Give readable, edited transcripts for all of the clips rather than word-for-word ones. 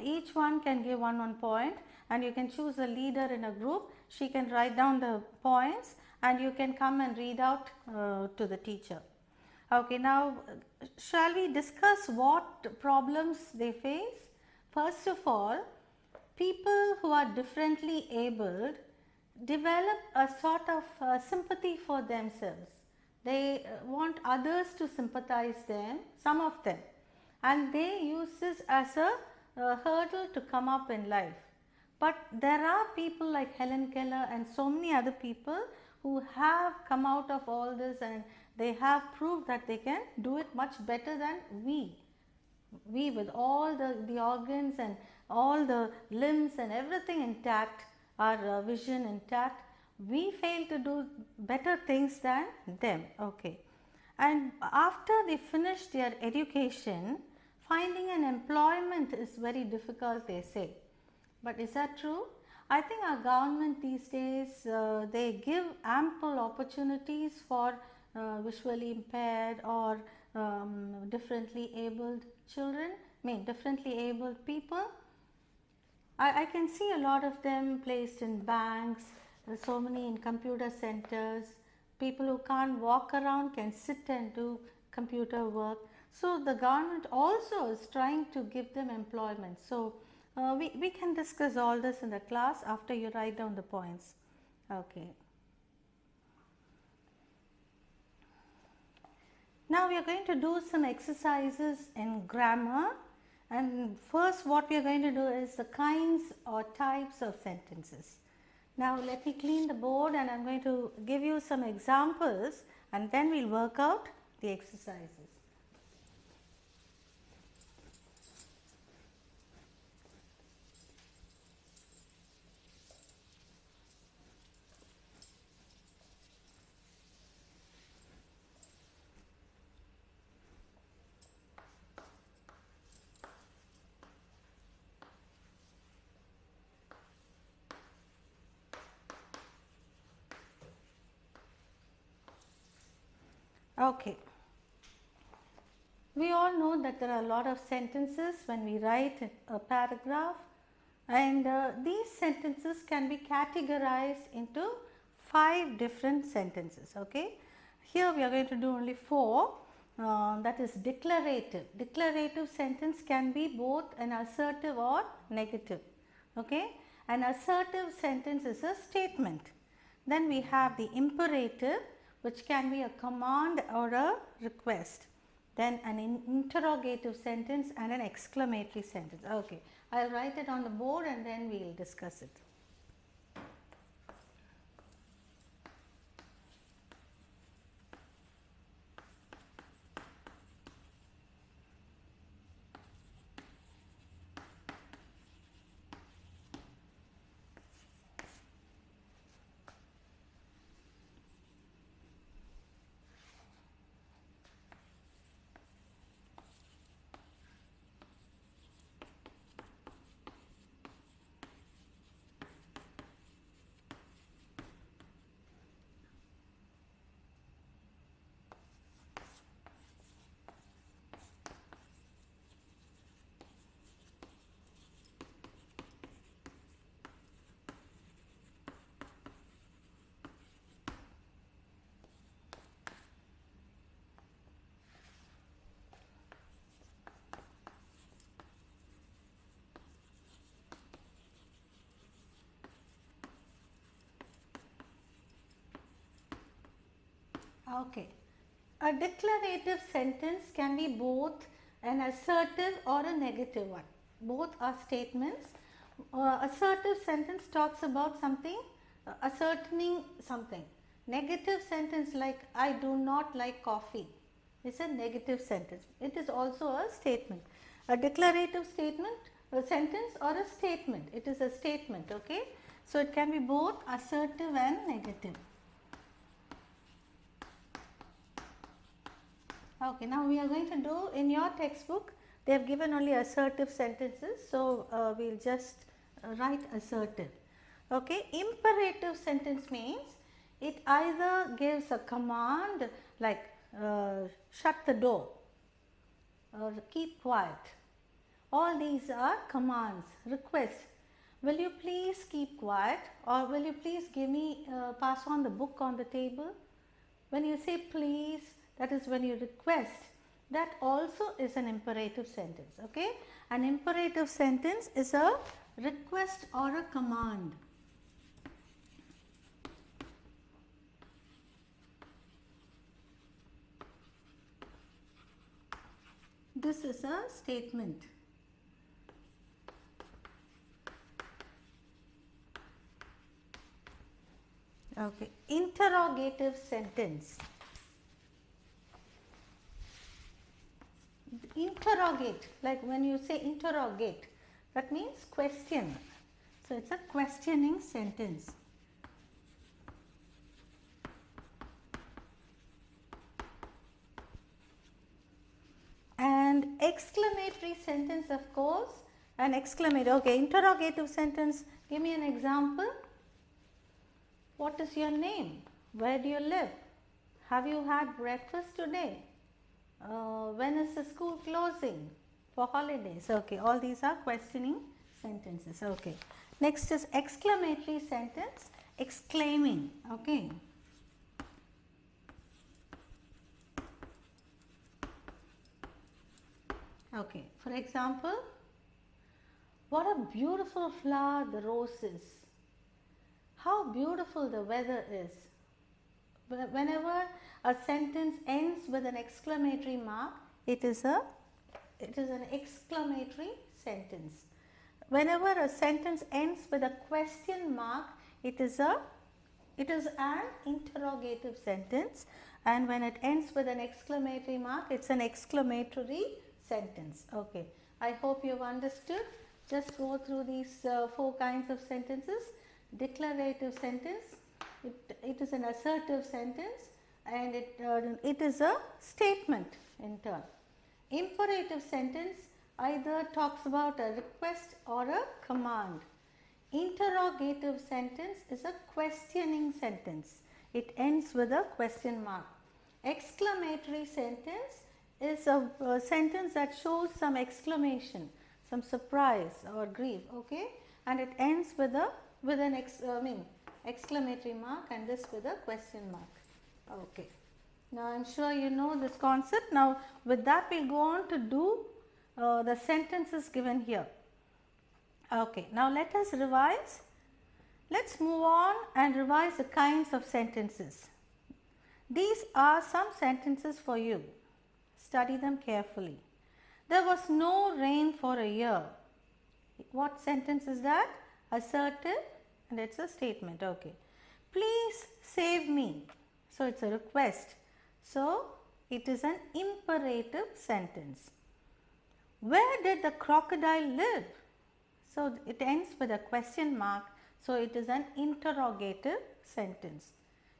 Each one can give one point, and you can choose a leader in a group. She can write down the points and you can come and read out to the teacher. Okay, now shall we discuss what problems they face? First of all, people who are differently abled develop a sort of sympathy for themselves. They want others to sympathize them, some of them, and they use this as a hurdle to come up in life. But there are people like Helen Keller and so many other people who have come out of all this, and they have proved that they can do it much better than we with all the organs and all the limbs and everything intact, our vision intact, we fail to do better things than them. Okay, and after they finish their education, finding an employment is very difficult, they say. But is that true? I think our government these days, they give ample opportunities for visually impaired or differently abled children, differently abled people. I can see a lot of them placed in banks, so many in computer centers. People who can't walk around can sit and do computer work. So the government also is trying to give them employment. So we can discuss all this in the class after you write down the points. Okay. Now we are going to do some exercises in grammar, and first what we are going to do is the kinds or types of sentences. Now let me clean the board and I am going to give you some examples and then we will work out the exercises. Okay. We all know that there are a lot of sentences when we write a paragraph, and these sentences can be categorized into 5 different sentences. Okay. Here we are going to do only 4, that is declarative. Declarative sentence can be both an assertive or negative. Okay. An assertive sentence is a statement. Then we have the imperative, which can be a command or a request. Then an interrogative sentence and an exclamatory sentence. Okay, I will write it on the board and then we will discuss it. Okay. A declarative sentence can be both an assertive or a negative one. Both are statements. Assertive sentence talks about something, ascertaining something. Negative sentence like I do not like coffee is a negative sentence. It is also a statement. A declarative statement, a sentence or a statement. It is a statement. Okay. So it can be both assertive and negative. Okay, now we are going to do in your textbook, they have given only assertive sentences. So we will just write assertive. Okay, imperative sentence means it either gives a command like shut the door or keep quiet, All these are commands, requests. Will you please keep quiet, or will you please give me, pass on the book on the table? When you say please, that is when you request. That also is an imperative sentence. Okay, an imperative sentence is a request or a command. This is a statement. Okay, interrogative sentence. Interrogate, like when you say interrogate, that means question. So it's a questioning sentence. And exclamatory sentence, of course, an exclamatory. Okay, interrogative sentence. Give me an example. What is your name? Where do you live? Have you had breakfast today? When is the school closing for holidays? Okay, all these are questioning sentences. Okay, next is exclamatory sentence, exclaiming. Okay, okay, for example, what a beautiful flower the rose is. How beautiful the weather is. Whenever a sentence ends with an exclamatory mark, it is an exclamatory sentence. Whenever a sentence ends with a question mark, it is an interrogative sentence, and when it ends with an exclamatory mark, it's an exclamatory sentence. Okay, I hope you've understood. Just go through these 4 kinds of sentences. Declarative sentence, it is an assertive sentence, and it is a statement in turn. Imperative sentence either talks about a request or a command. Interrogative sentence is a questioning sentence. It ends with a question mark. Exclamatory sentence is a sentence that shows some exclamation, some surprise or grief. Okay, and it ends with an exclamatory mark, and this with a question mark. Okay, now I am sure you know this concept. Now with that we will go on to do the sentences given here. Okay, now let us revise. Let's move on and revise the kinds of sentences. These are some sentences for you. Study them carefully. There was no rain for a year. What sentence is that? Assertive, and it's a statement. Okay, please save me. So it's a request. So it is an imperative sentence. Where did the crocodile live? So it ends with a question mark. So it is an interrogative sentence.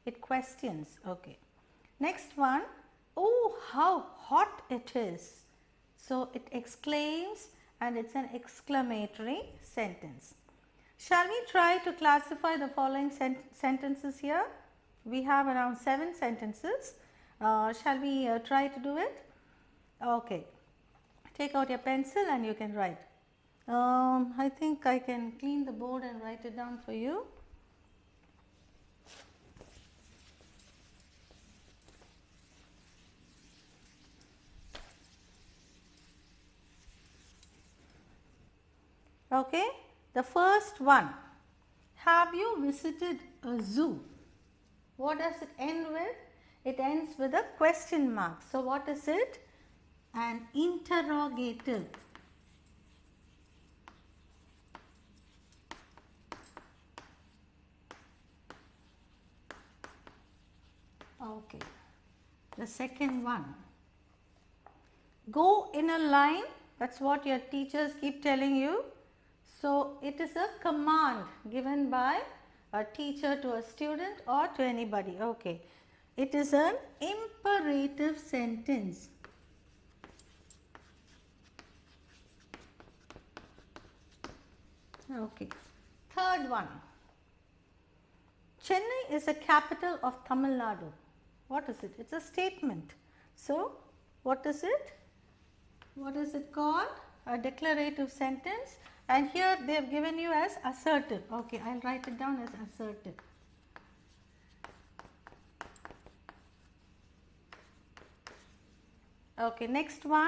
It questions. Okay. Next one. Oh, how hot it is. So it exclaims, and it's an exclamatory sentence. Shall we try to classify the following sentences here? We have around 7 sentences. Shall we try to do it? Okay. Take out your pencil and you can write. I think I can clean the board and write it down for you. Okay. The first one, have you visited a zoo? What does it end with? It ends with a question mark. So what is it? An interrogative. Okay. The second one, go in a line. That's what your teachers keep telling you. So it is a command given by a teacher to a student or to anybody. Okay. It is an imperative sentence. Okay. Third one. Chennai is the capital of Tamil Nadu. What is it? It's a statement. So what is it? What is it called? a declarative sentence, and here they have given you as assertive. Okay, I'll write it down as assertive. Okay, next one.